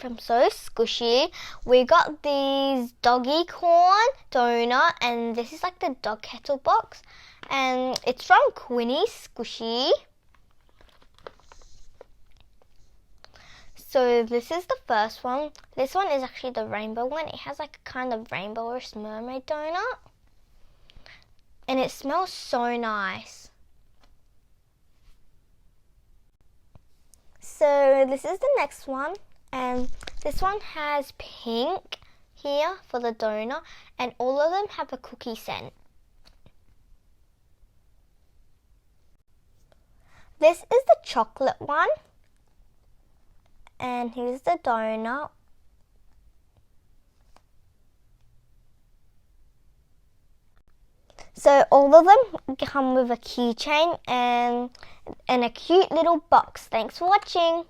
from So Squishy. We got these Doggicorn donut, and this is like the dog kettle box, and it's from QuinnySquishyy. So this is the first one. This one is actually the rainbow one. It has like a kind of rainbowish mermaid donut, and it smells so nice. So this is the next one, and this one has pink here for the donut, and all of them have a cookie scent. This is the chocolate one, and here's the donut. So all of them come with a keychain and a cute little box. Thanks for watching.